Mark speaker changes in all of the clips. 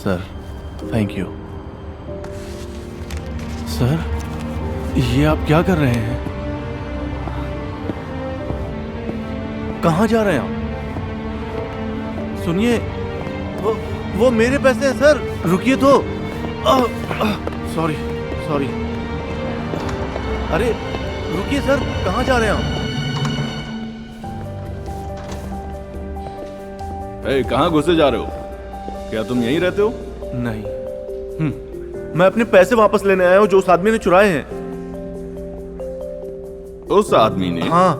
Speaker 1: Sir, thank you. Sir, ये आप क्या कर रहे हैं? कहाँ जा रहे हैं आप? सुनिए, वो मेरे पैसे हैं सर, रुकिए तो। Sorry sorry. अरे रुकिए सर, कहाँ जा रहे हैं आप?
Speaker 2: कहाँ घुसे जा रहे हो? क्या तुम यहीं रहते हो?
Speaker 1: नहीं, मैं अपने पैसे वापस लेने आया हूँ जो उस आदमी ने चुराए हैं।
Speaker 2: उस आदमी ने?
Speaker 1: हाँ।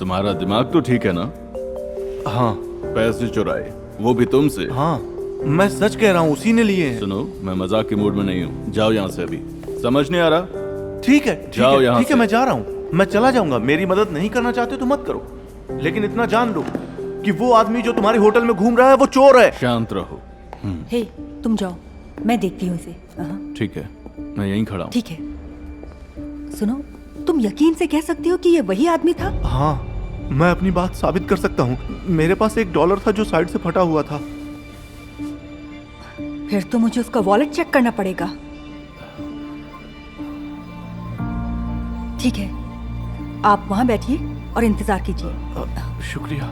Speaker 2: तुम्हारा दिमाग तो ठीक है ना?
Speaker 1: हाँ।
Speaker 2: पैसे चुराए, वो भी तुमसे?
Speaker 1: हाँ, मैं सच कह रहा हूँ, उसी ने लिए हैं।
Speaker 2: सुनो, मैं मजाक के मूड में नहीं हूँ, जाओ यहाँ से अभी। समझ नहीं आ रहा?
Speaker 1: ठीक है,
Speaker 2: जाओ यहाँ
Speaker 1: ठीक है,
Speaker 2: से।
Speaker 1: मैं जा रहा हूँ, मैं चला जाऊंगा। मेरी मदद नहीं करना चाहते तो मत करो, लेकिन इतना जान लो कि वो आदमी जो तुम्हारे होटल में घूम रहा है वो चोर है।
Speaker 2: शांत रहो।
Speaker 3: हे, तुम जाओ, मैं देखती हूँ इसे।
Speaker 2: ठीक है, मैं यहीं खड़ा हूँ।
Speaker 3: ठीक है। सुनो, तुम यकीन से कह सकती हो कि ये वही आदमी था?
Speaker 1: हाँ, मैं अपनी बात साबित कर सकता हूँ। मेरे पास $1 था जो साइड से फटा हुआ था।
Speaker 3: फिर तो मुझे उसका वॉलेट चेक करना पड़ेगा। ठीक है, आप वहां बैठिए और इंतजार कीजिए।
Speaker 1: शुक्रिया।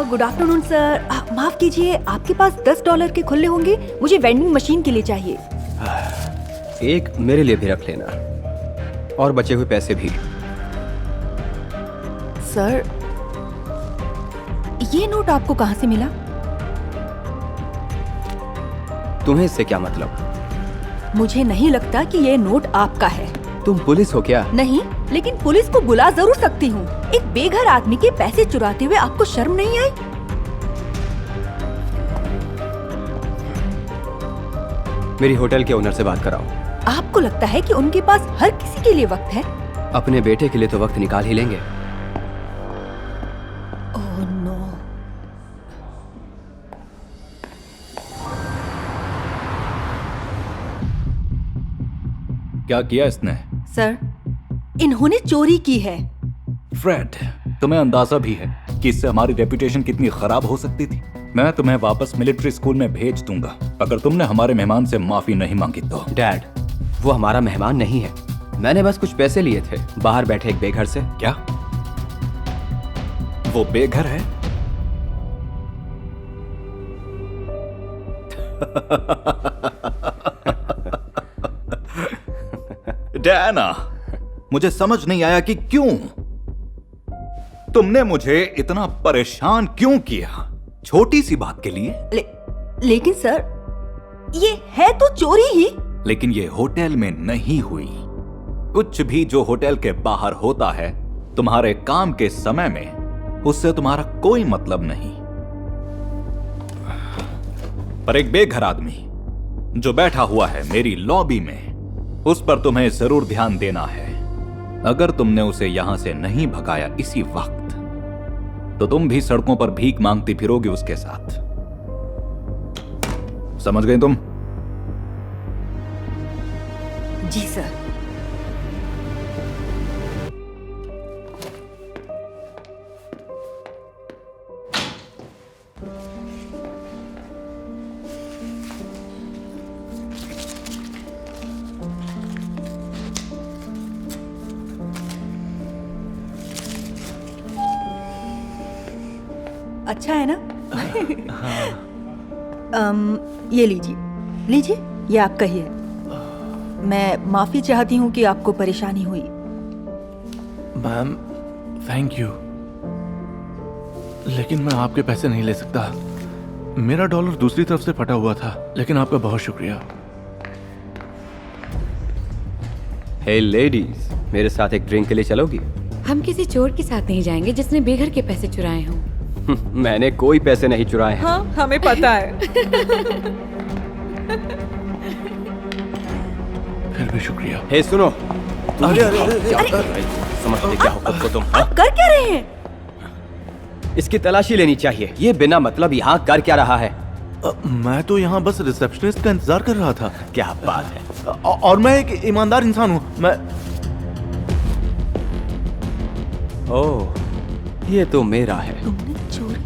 Speaker 3: Good afternoon sir. माफ कीजिए, आपके पास $10 के खुले होंगे? मुझे वेंडिंग मशीन के लिए चाहिए।
Speaker 4: एक मेरे लिए भी रख लेना, और बचे हुए पैसे भी।
Speaker 3: सर, ये नोट आपको कहां से मिला?
Speaker 4: तुम्हें इससे क्या मतलब?
Speaker 3: मुझे नहीं लगता कि ये नोट आपका है।
Speaker 4: तुम पुलिस हो क्या?
Speaker 3: नहीं, लेकिन पुलिस को बुला जरूर सकती हूँ। एक बेघर आदमी के पैसे चुराते हुए आपको शर्म नहीं आई?
Speaker 4: मेरी होटल के ओनर से बात कराओ।
Speaker 3: आपको लगता है कि उनके पास हर किसी के लिए वक्त है?
Speaker 4: अपने बेटे के लिए तो वक्त निकाल ही लेंगे।
Speaker 3: Oh no.
Speaker 5: क्या किया इसने?
Speaker 3: सर, इन्होंने चोरी की है।
Speaker 5: फ्रेड, तुम्हें अंदाजा भी है कि इससे हमारी रेपुटेशन कितनी खराब हो सकती थी। मैं तुम्हें वापस मिलिट्री स्कूल में भेज दूंगा अगर तुमने हमारे मेहमान से माफी नहीं मांगी तो।
Speaker 4: डैड, वो हमारा मेहमान नहीं है। मैंने बस कुछ पैसे लिए थे बाहर बैठे एक बेघर से।
Speaker 5: क्या वो बेघर है? डैना, मुझे समझ नहीं आया कि क्यों तुमने मुझे इतना परेशान क्यों किया छोटी सी बात के लिए।
Speaker 3: लेकिन सर, ये है तो चोरी ही।
Speaker 5: लेकिन ये होटल में नहीं हुई। कुछ भी जो होटल के बाहर होता है तुम्हारे काम के समय में, उससे तुम्हारा कोई मतलब नहीं। पर एक बेघर आदमी जो बैठा हुआ है मेरी लॉबी में, उस पर तुम्हें जरूर ध्यान देना है। अगर तुमने उसे यहां से नहीं भगाया इसी वक्त, तो तुम भी सड़कों पर भीख मांगती फिरोगी उसके साथ। समझ गए तुम?
Speaker 3: जी सर। अच्छा है ना? ये लीजिए, लीजिए, ये आपका ही है। मैं माफी चाहती हूँ कि आपको परेशानी हुई।
Speaker 1: मैम, थैंक यू, लेकिन मैं आपके पैसे नहीं ले सकता। मेरा डॉलर दूसरी तरफ से फटा हुआ था, लेकिन आपका बहुत शुक्रिया।
Speaker 4: हे लेडीज, मेरे साथ एक ड्रिंक के लिए चलोगी?
Speaker 6: हम किसी चोर के साथ नहीं जाएंगे जिसने बेघर के पैसे चुराए हों।
Speaker 4: मैंने कोई पैसे नहीं चुराए हैं।
Speaker 7: हाँ, हमें पता है।
Speaker 1: फिर भी शुक्रिया।
Speaker 4: हे सुनो,
Speaker 1: अरे अरे अरे,
Speaker 4: क्या कर रहे हो? समझते क्या हो खुद को तुम?
Speaker 3: आप कर क्या रहे हैं?
Speaker 4: इसकी तलाशी लेनी चाहिए। ये बिना मतलब यहाँ कर क्या रहा है?
Speaker 1: मैं तो यहाँ बस रिसेप्शनिस्ट का इंतजार कर रहा था।
Speaker 4: क्या बात है।
Speaker 1: और मैं एक ईमानदार इंसान हूँ। मैं
Speaker 4: ओह, ये तो मेरा है।
Speaker 3: तुमने चोरी?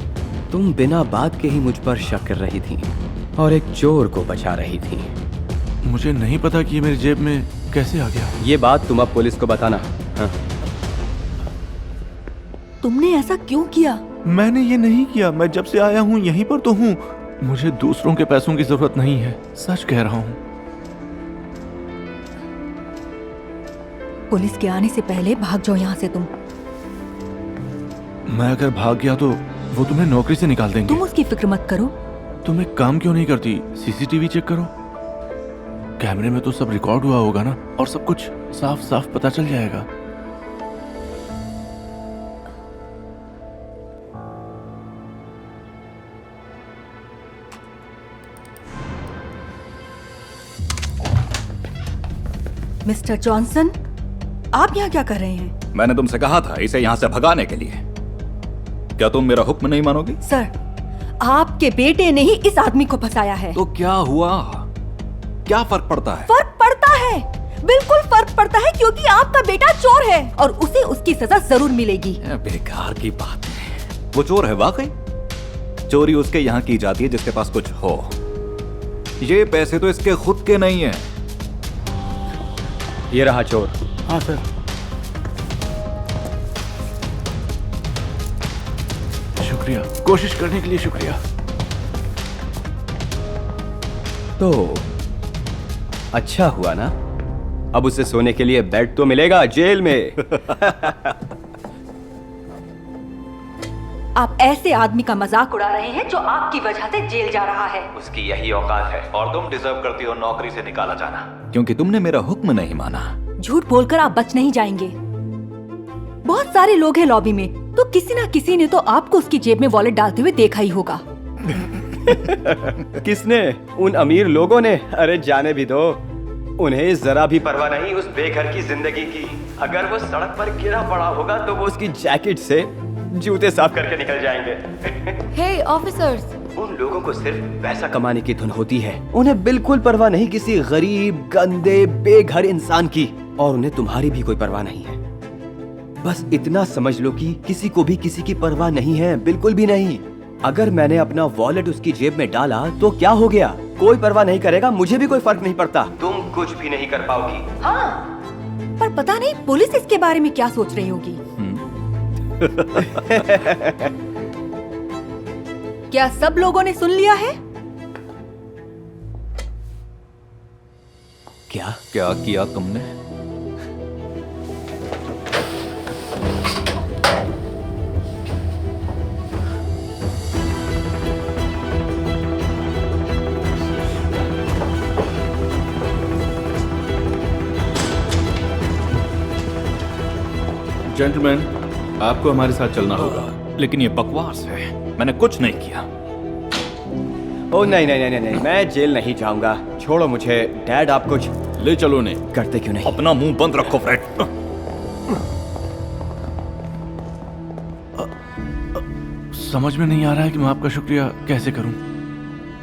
Speaker 4: तुम बिना बात के ही मुझ पर शक कर रही थी और एक चोर को बचा रही थी।
Speaker 1: मुझे नहीं पता कि ये मेरी जेब में कैसे आ गया।
Speaker 4: ये बात तुम अब पुलिस को बताना। हाँ।
Speaker 3: तुमने ऐसा क्यों किया?
Speaker 1: मैंने ये नहीं किया। मैं जब से आया हूँ यहीं पर तो हूँ। मुझे दूसरों के पैसों की जरूरत नहीं है, सच कह रहा हूँ।
Speaker 3: पुलिस के आने से पहले भाग जाओ यहाँ से तुम।
Speaker 1: मैं अगर भाग गया तो वो तुम्हें नौकरी से निकाल देंगे।
Speaker 3: तुम उसकी फिक्र मत करो।
Speaker 1: तुम एक काम क्यों नहीं करती? सीसीटीवी चेक करो। कैमरे में तो सब रिकॉर्ड हुआ होगा ना, और सब कुछ साफ साफ पता चल जाएगा।
Speaker 3: मिस्टर जॉनसन, आप यहाँ क्या कर रहे हैं?
Speaker 5: मैंने तुमसे कहा था इसे यहाँ से भगाने के लिए। क्या तुम मेरा हुक्म नहीं मानोगी?
Speaker 3: सर, आपके बेटे ने ही इस आदमी को फंसाया है।
Speaker 5: तो क्या हुआ? क्या फर्क पड़ता है?
Speaker 3: फर्क पड़ता है, बिल्कुल फर्क पड़ता है, क्योंकि आपका बेटा चोर है और उसे उसकी सजा जरूर मिलेगी।
Speaker 5: बेकार की बात है। वो चोर है वाकई। चोरी उसके यहाँ की जाती है जिसके पास कुछ हो। ये पैसे तो इसके खुद के नहीं है।
Speaker 4: ये रहा चोर।
Speaker 1: हाँ सर। शुक्रिया, कोशिश करने के लिए शुक्रिया।
Speaker 4: तो अच्छा हुआ ना, अब उसे सोने के लिए बेड तो मिलेगा जेल में।
Speaker 3: आप ऐसे आदमी का मजाक उड़ा रहे हैं जो आपकी वजह से जेल जा रहा है।
Speaker 5: उसकी यही औकात है और तुम डिजर्व करती हो नौकरी से निकाला जाना, क्योंकि तुमने मेरा हुक्म नहीं माना।
Speaker 3: झूठ बोलकर आप बच नहीं जाएंगे। बहुत सारे लोग हैं लॉबी में, तो किसी ना किसी ने तो आपको उसकी जेब में वॉलेट डालते हुए देखा ही होगा।
Speaker 4: किसने? उन अमीर लोगों ने? अरे जाने भी दो, उन्हें जरा भी परवाह नहीं उस बेघर की जिंदगी की। अगर वो सड़क पर गिरा पड़ा होगा तो वो उसकी जैकेट से जूते साफ करके निकल जाएंगे।
Speaker 6: हे ऑफिसर्स,
Speaker 4: उन लोगों को सिर्फ पैसा कमाने की धुन होती है। उन्हें बिल्कुल परवाह नहीं किसी गरीब, गंदे, बेघर इंसान की, और उन्हें तुम्हारी भी कोई परवाह नहीं है। बस इतना समझ लो कि किसी को भी किसी की परवाह नहीं है, बिल्कुल भी नहीं। अगर मैंने अपना वॉलेट उसकी जेब में डाला तो क्या हो गया? कोई परवाह नहीं करेगा, मुझे भी कोई फर्क नहीं पड़ता। तुम कुछ भी नहीं कर पाओगी।
Speaker 3: हाँ, पर पता नहीं पुलिस इसके बारे में क्या सोच रही होगी। क्या सब लोगों ने सुन लिया है?
Speaker 4: क्या?
Speaker 5: क्या किया तुमने?
Speaker 2: जेंटलमैन, आपको हमारे साथ चलना होगा।
Speaker 5: लेकिन ये बकवास है, मैंने कुछ नहीं किया।
Speaker 4: ओ नहीं नहीं नहीं नहीं, मैं जेल नहीं जाऊंगा। छोड़ो मुझे। डैड, आप कुछ
Speaker 2: ले चलो उन्हें।
Speaker 4: करते क्यों नहीं?
Speaker 5: अपना मुंह बंद रखो फ्रेड।
Speaker 1: समझ में नहीं आ रहा है कि मैं आपका शुक्रिया कैसे करूं।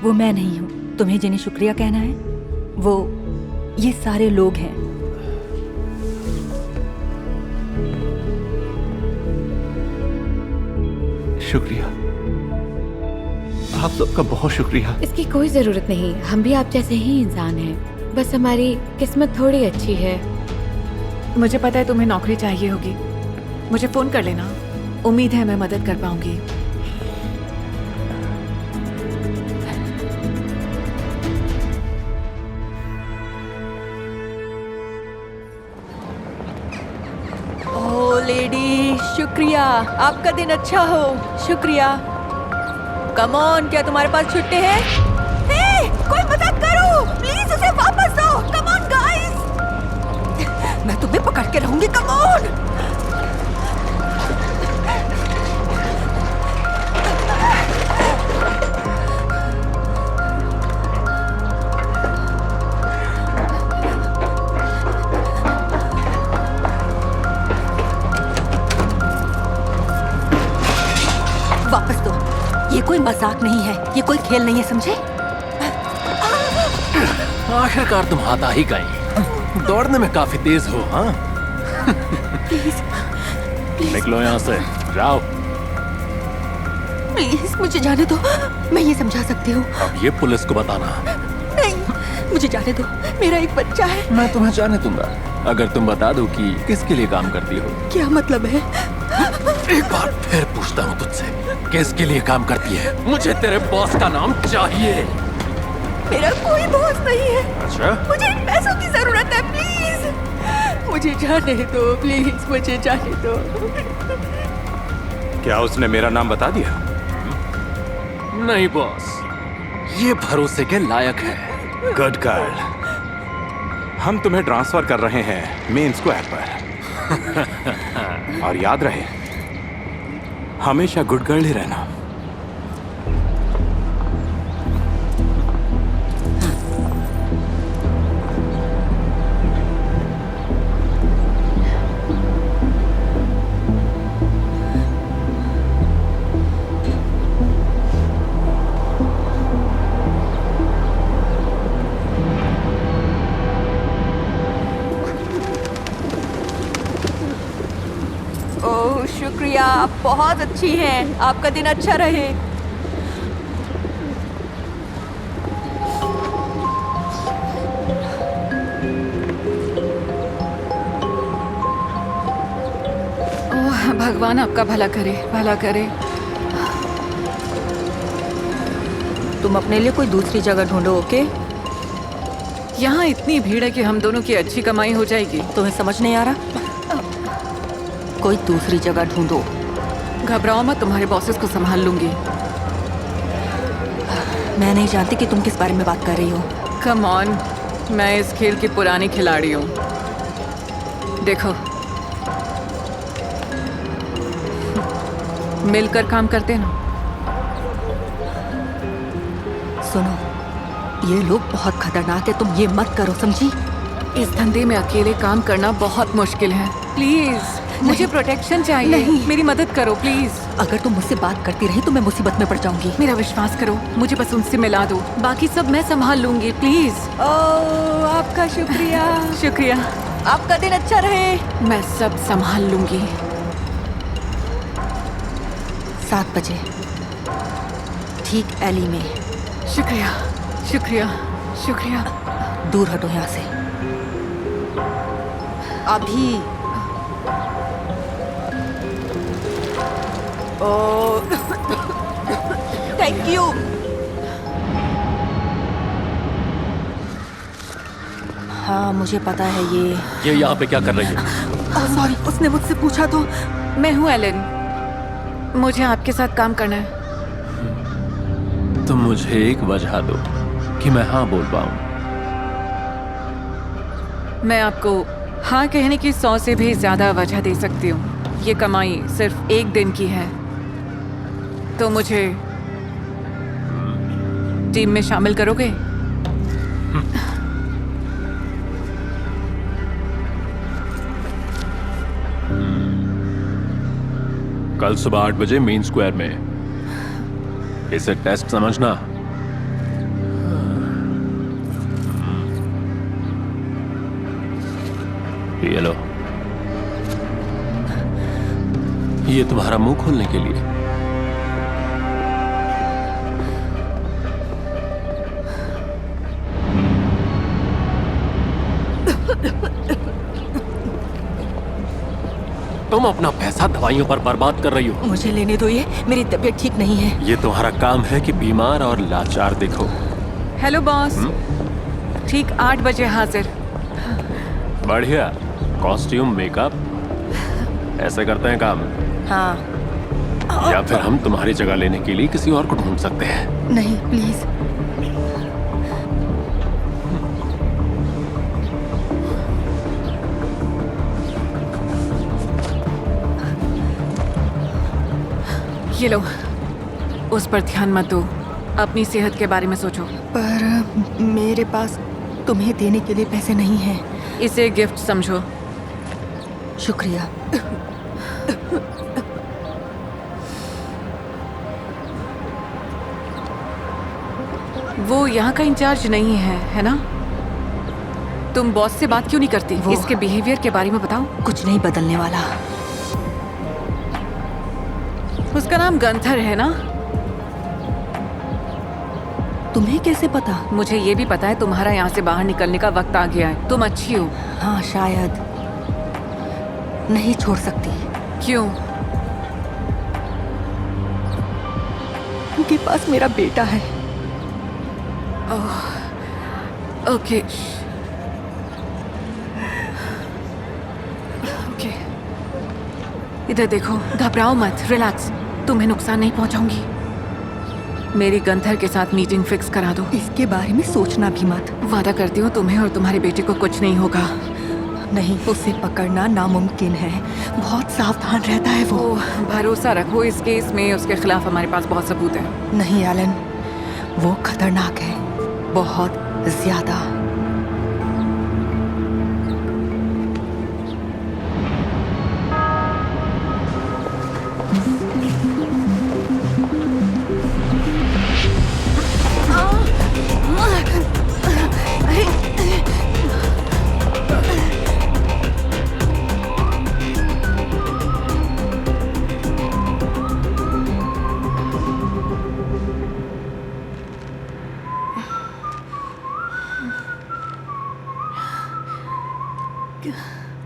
Speaker 3: वो मैं नहीं हूँ, तुम्हें जिन्हें शुक्रिया कहना है वो ये सारे लोग हैं।
Speaker 1: शुक्रिया, आप सबका बहुत शुक्रिया।
Speaker 6: इसकी कोई जरूरत नहीं, हम भी आप जैसे ही इंसान हैं। बस हमारी किस्मत थोड़ी अच्छी है।
Speaker 7: मुझे पता है तुम्हें नौकरी चाहिए होगी, मुझे फोन कर लेना। उम्मीद है मैं मदद कर पाऊंगी।
Speaker 3: ओ लेडी, शुक्रिया, आपका दिन अच्छा हो। शुक्रिया। कम ऑन, क्या तुम्हारे पास छुट्टे हैं? हे, कोई मदद करो, प्लीज उसे वापस दो। कम ऑन गाइस, मैं तुम्हें पकड़ के रहूंगी। Come on. वापस दो। ये कोई मजाक नहीं है, ये कोई खेल नहीं है, समझे?
Speaker 8: आखिरकार तुम हाथ आ ही गए। दौड़ने में काफी तेज हो। हाँ,
Speaker 2: निकलो यहाँ से, जाओ।
Speaker 3: प्लीज मुझे जाने दो, मैं ये समझा सकती हूँ।
Speaker 8: अब ये पुलिस को बताना।
Speaker 3: नहीं, मुझे जाने दो, मेरा एक बच्चा है।
Speaker 8: मैं तुम्हें जाने दूंगा अगर तुम बता दो कि किसके लिए काम करती हो।
Speaker 3: क्या मतलब है?
Speaker 8: एक बार फिर पूछता हूँ तुझसे, किसके लिए काम करती है? मुझे तेरे बॉस का नाम चाहिए।
Speaker 3: मेरा कोई बॉस नहीं है।
Speaker 8: अच्छा,
Speaker 3: मुझे इन पैसों की जरूरत है, प्लीज मुझे जाने दो, प्लीज मुझे जाने दो।
Speaker 9: क्या उसने मेरा नाम बता दिया?
Speaker 8: नहीं बॉस, ये भरोसे के लायक है।
Speaker 9: गुड गर्ल, हम तुम्हें ट्रांसफर कर रहे हैं मेन स्क्वायर पर। और याद रहे, हमेशा गुड गर्ल ही रहना।
Speaker 3: ओह शुक्रिया, आप बहुत अच्छी हैं। आपका दिन अच्छा रहे।
Speaker 7: ओह भगवान आपका भला करे, भला करे।
Speaker 3: तुम अपने लिए कोई दूसरी जगह ढूंढो, ओके?
Speaker 7: यहाँ इतनी भीड़ है कि हम दोनों की अच्छी कमाई हो जाएगी।
Speaker 3: तुम्हें समझ नहीं आ रहा? कोई दूसरी जगह ढूंढो।
Speaker 7: घबराओ मत, तुम्हारे बॉसेस को संभाल लूंगी।
Speaker 3: मैं नहीं जानती कि तुम किस बारे में बात कर रही हो।
Speaker 7: कम ऑन, मैं इस खेल की पुरानी खिलाड़ी हूँ। देखो, मिलकर काम करते हैं ना।
Speaker 3: सुनो, ये लोग बहुत खतरनाक है, तुम ये मत करो, समझी?
Speaker 7: इस धंधे में अकेले काम करना बहुत मुश्किल है। प्लीज मुझे प्रोटेक्शन चाहिए।
Speaker 3: नहीं।
Speaker 7: मेरी मदद करो प्लीज।
Speaker 3: अगर तुम मुझसे बात करती रही तो मैं मुसीबत में पड़ जाऊंगी।
Speaker 7: मेरा विश्वास करो, मुझे बस उनसे मिला दो, बाकी सब मैं संभाल लूंगी। प्लीज।
Speaker 3: ओह, आपका शुक्रिया।
Speaker 7: शुक्रिया।
Speaker 3: आपका दिन अच्छा रहे।
Speaker 7: मैं सब संभाल लूंगी।
Speaker 3: 7 बजे ठीक एली में।
Speaker 7: शुक्रिया, शुक्रिया, शुक्रिया।
Speaker 3: दूर हटो यहाँ से अभी। Oh thank you. हाँ मुझे पता है ये
Speaker 8: यहाँ पे क्या कर रही है?
Speaker 3: सॉरी, उसने मुझसे पूछा तो।
Speaker 7: मैं हूँ एलन, मुझे आपके साथ काम करना है।
Speaker 8: तुम मुझे एक वजह दो कि मैं हाँ बोल पाऊँ।
Speaker 7: मैं आपको हाँ कहने की 100 से भी ज्यादा वजह दे सकती हूँ। ये कमाई सिर्फ 1 दिन की है, तो मुझे टीम में शामिल करोगे?
Speaker 8: कल सुबह 8 बजे मेन स्क्वायर में। इसे टेस्ट समझना। ये लो, ये तुम्हारा मुंह खोलने के लिए। तुम अपना पैसा दवाइयों पर बर्बाद कर रही हो।
Speaker 3: मुझे लेने दो, ये मेरी तबीयत ठीक नहीं है।
Speaker 8: ये तुम्हारा काम है कि बीमार और लाचार दिखो।
Speaker 7: हेलो बॉस, ठीक 8 बजे हाजिर।
Speaker 8: बढ़िया, कॉस्ट्यूम मेकअप ऐसे करते हैं काम।
Speaker 3: हाँ।
Speaker 8: या फिर हम तुम्हारी जगह लेने के लिए किसी और को ढूंढ सकते हैं।
Speaker 3: नहीं प्लीज।
Speaker 7: ये लो, उस पर ध्यान मत दो, अपनी सेहत के बारे में सोचो।
Speaker 3: पर मेरे पास तुम्हें देने के लिए पैसे नहीं हैं।
Speaker 7: इसे गिफ्ट समझो।
Speaker 3: शुक्रिया।
Speaker 7: वो यहाँ का इंचार्ज नहीं है ना? तुम बॉस से बात क्यों नहीं करती? इसके बिहेवियर के बारे में बताओ।
Speaker 3: कुछ नहीं बदलने वाला।
Speaker 7: उसका नाम गंथर है ना?
Speaker 3: तुम्हें कैसे पता?
Speaker 7: मुझे ये भी पता है तुम्हारा यहाँ से बाहर निकलने का वक्त आ गया है। तुम अच्छी हो।
Speaker 3: हाँ शायद। नहीं छोड़ सकती।
Speaker 7: क्यों?
Speaker 3: उनके पास मेरा बेटा है।
Speaker 7: ओके ओके, इधर देखो, घबराओ मत, रिलैक्स। तुम्हें नुकसान नहीं पहुंचाऊंगी। मेरी गंथर के साथ मीटिंग फिक्स करा दो।
Speaker 3: इसके बारे में सोचना भी मत।
Speaker 7: वादा करती हूँ तुम्हें और तुम्हारे बेटे को कुछ नहीं होगा।
Speaker 3: नहीं, उसे पकड़ना नामुमकिन है। बहुत सावधान रहता है वो।
Speaker 7: भरोसा रखो, इस केस में उसके खिलाफ हमारे पास बहुत सबूत है।
Speaker 3: नहीं एलन, वो खतरनाक है, बहुत ज्यादा।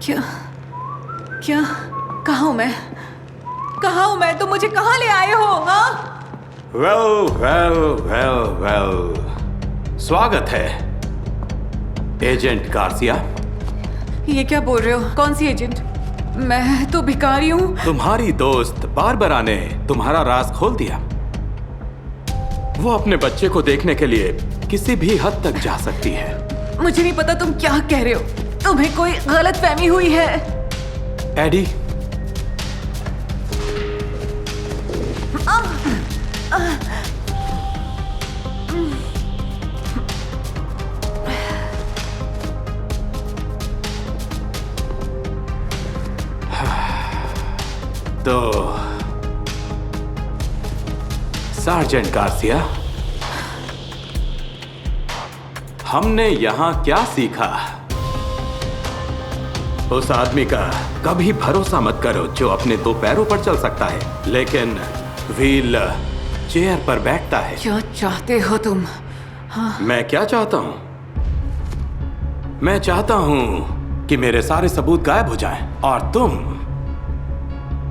Speaker 7: क्या क्या? कहाँ हूँ मैं? कहाँ हूँ मैं? तुम मुझे कहाँ ले आए हो? हाँ?
Speaker 9: वेल वेल वेल वेल, स्वागत है एजेंट गार्सिया।
Speaker 7: ये क्या बोल रहे हो? कौन सी एजेंट? मैं तो भिखारी हूँ।
Speaker 9: तुम्हारी दोस्त बारबरा ने तुम्हारा राज खोल दिया। वो अपने बच्चे को देखने के लिए किसी भी हद तक जा सकती है।
Speaker 7: मुझे नहीं पता तुम क्या कह रहे हो। तुम्हें कोई गलत फहमी हुई है।
Speaker 9: एडी, तो सार्जेंट गार्सिया, हमने यहां क्या सीखा? उस आदमी का कभी भरोसा मत करो जो अपने दो पैरों पर चल सकता है लेकिन व्हील चेयर पर बैठता है।
Speaker 7: क्या चाहते हो तुम? हाँ?
Speaker 9: मैं क्या चाहता हूं? मैं चाहता हूं कि मेरे सारे सबूत गायब हो जाएं और तुम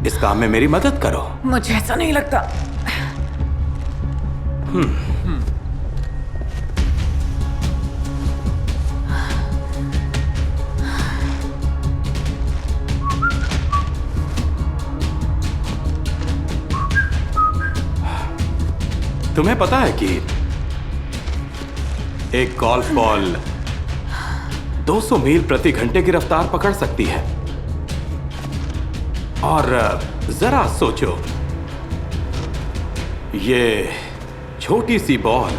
Speaker 9: इस काम में मेरी मदद करो।
Speaker 7: मुझे ऐसा नहीं लगता।
Speaker 9: तुम्हें पता है कि एक गोल्फ बॉल 200 मील प्रति घंटे की रफ्तार पकड़ सकती है? और जरा सोचो, ये छोटी सी बॉल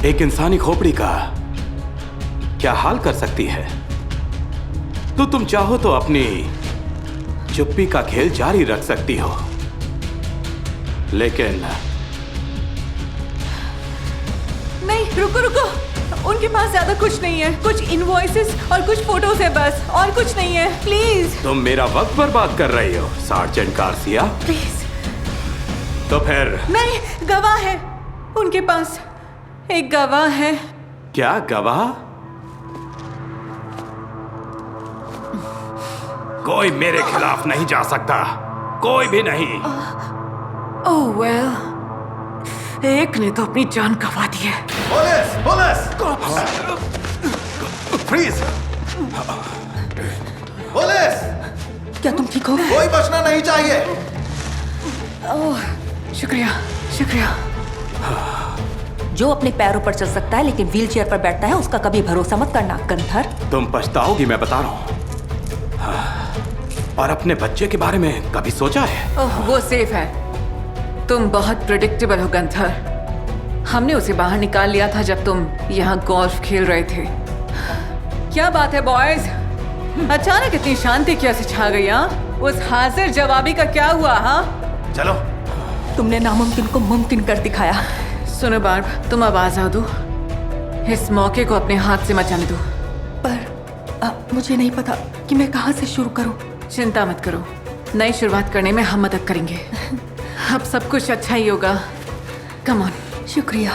Speaker 9: एक इंसानी खोपड़ी का क्या हाल कर सकती है? तो तुम चाहो तो अपनी चुप्पी का खेल जारी रख सकती हो, लेकिन
Speaker 7: नहीं, रुको रुको। उनके पास ज्यादा कुछ नहीं है। कुछ इनवॉइसेस और कुछ फोटोज है बस, और कुछ नहीं है। प्लीज।
Speaker 9: तुम मेरा वक्त बर्बाद कर रही हो सार्जेंट गार्सिया।
Speaker 7: प्लीज।
Speaker 9: तो फिर?
Speaker 7: नहीं, गवाह है उनके पास। एक गवाह है।
Speaker 9: क्या गवाह? कोई मेरे खिलाफ नहीं जा सकता, कोई भी नहीं।
Speaker 7: ओह वेल, एक ने तो अपनी जान गंवा दी है।
Speaker 1: पुलिस! फ्रीज! पुलिस!
Speaker 3: क्या तुम ठीक हो?
Speaker 1: कोई बचना नहीं चाहिए।
Speaker 7: ओह, शुक्रिया शुक्रिया।
Speaker 3: जो अपने पैरों पर चल सकता है लेकिन व्हील चेयर पर बैठता है, उसका कभी भरोसा मत करना गंथर।
Speaker 9: तुम पछताओगी, मैं बता रहा हूं। और अपने बच्चे के बारे में कभी सोचा है?
Speaker 7: ओह, वो सेफ है। तुम बहुत प्रेडिक्टेबल हो गंथर। हमने उसे बाहर निकाल लिया था जब तुम यहाँ गोल्फ खेल रहे थे। क्या बात है बॉयज, अचानक इतनी शांति कैसे छा गई? हाँ, उस हाजिर जवाबी का क्या हुआ? हाँ,
Speaker 1: चलो।
Speaker 3: तुमने नामुमकिन को मुमकिन कर दिखाया।
Speaker 7: सुनो बार्ब, तुम अब आजाद हो। इस मौके को अपने हाथ से मत जाने दो।
Speaker 3: पर मुझे नहीं पता कि मैं कहाँ से शुरू करूं।
Speaker 7: चिंता मत करो, नई शुरुआत करने में हम मदद करेंगे। अब सब कुछ अच्छा ही होगा। Come on.
Speaker 3: शुक्रिया।